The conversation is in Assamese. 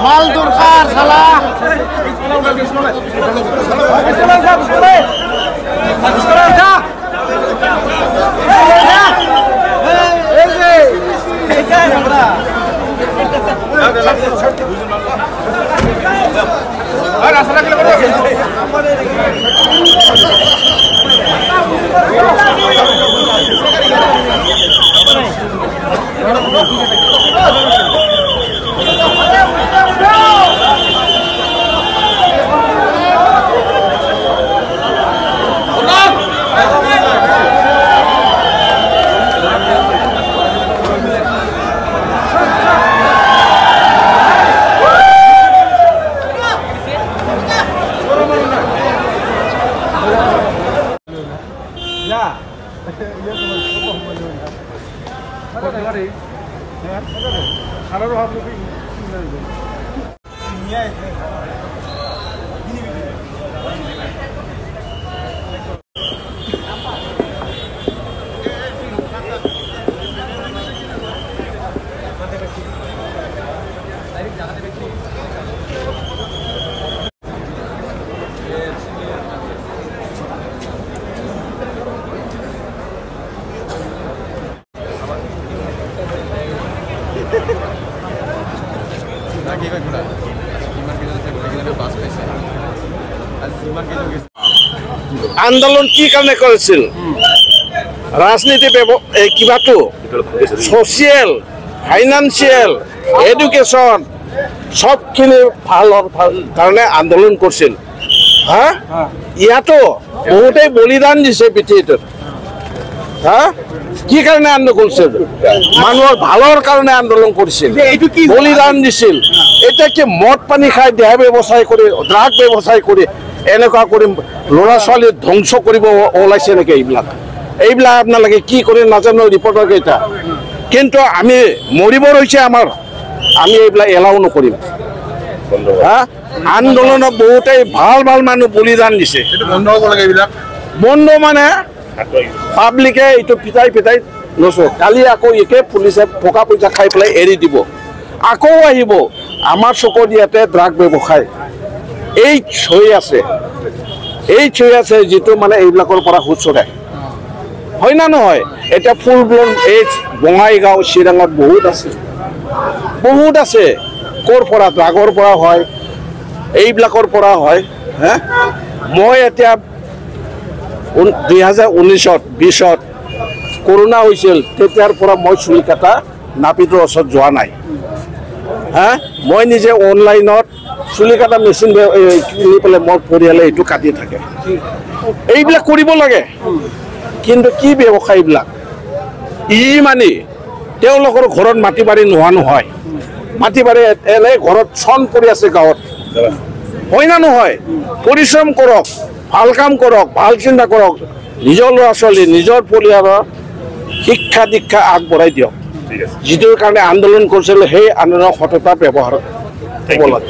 মাল দৰকাৰ শালা আন্দোলন কি কাৰণে কৰেছিল ৰাজনীতি কিবাটো সোশিয়াল ফাইনান্সিয়াল এডুকেশন সবখিনি ভালৰ কাৰণে আন্দোলন কৰিছিল হা ইয়াতো বহুতেই বলিদান দিছে পৃথিৱীটোত হা কি কাৰণে আন্দোলন কৰিছিল মানুহৰ ভালৰ কাৰণে আন্দোলন কৰিছিল বলিদান দিছিল এটা কি মদ পানী খাই দেহ ব্যৱসায় কৰি ড্ৰাগ ব্যৱসায় কৰি এনেকুৱা কৰি ল'ৰা ছোৱালী ধ্বংস কৰিব ওলাইছে নেকি এইবিলাক আপোনালোকে কি কৰি নাজানো ৰিপৰ্টাৰ কেইটা কিন্তু আমি মৰিব ৰৈছে আমাৰ আমি এইবিলাক এলাও নকৰিম হা আন্দোলনত বহুতেই ভাল ভাল মানুহ বলিদান দিছে বন্ধ মানে পাব্লিকে এইটো পিটাই লৈছে কালি আকৌ একে পুলিচে টকা পইচা খাই পেলাই এৰি দিব আকৌ আহিব আমাৰ চকুত ইয়াতে ড্ৰাগ ব্যৱসায় এই ছৈ আছে যিটো মানে এইবিলাকৰ পৰা সুচৰে হয় না নহয় এটা ফুল ব্লন এই বঙাইগাঁও চিৰাঙত বহুত আছে ক'ৰ পৰা ড্ৰাগৰ পৰা হয় এইবিলাকৰ পৰা হয় হা মই এতিয়া 2019-20 কৰোনা হৈছিল তেতিয়াৰ পৰা মই চুলি কাটা নাপিতৰ ওচৰত যোৱা নাই হা মই নিজে অনলাইনত চুলি কাটা মেচিন কিনি পেলাই মোৰ পৰিয়ালে এইটো কাটি থাকে এইবিলাক কৰিব লাগে কিন্তু কি ব্যৱসায় এইবিলাক মানে তেওঁলোকৰ ঘৰত মাটি বাৰী নোহোৱা নহয় মাটি বাৰী এনে ঘৰত চন পৰি আছে গাঁৱত হয় না নহয় পৰিশ্ৰম কৰক ভাল কাম কৰক ভাল চিন্তা কৰক নিজৰ ল'ৰা ছোৱালী নিজৰ পৰিয়ালৰ শিক্ষা দীক্ষা আগবঢ়াই দিয়ক যিটোৰ কাৰণে আন্দোলন কৰিছিল সেই আন্দোলনৰ সততা ব্যৱহাৰ হ'ব লাগে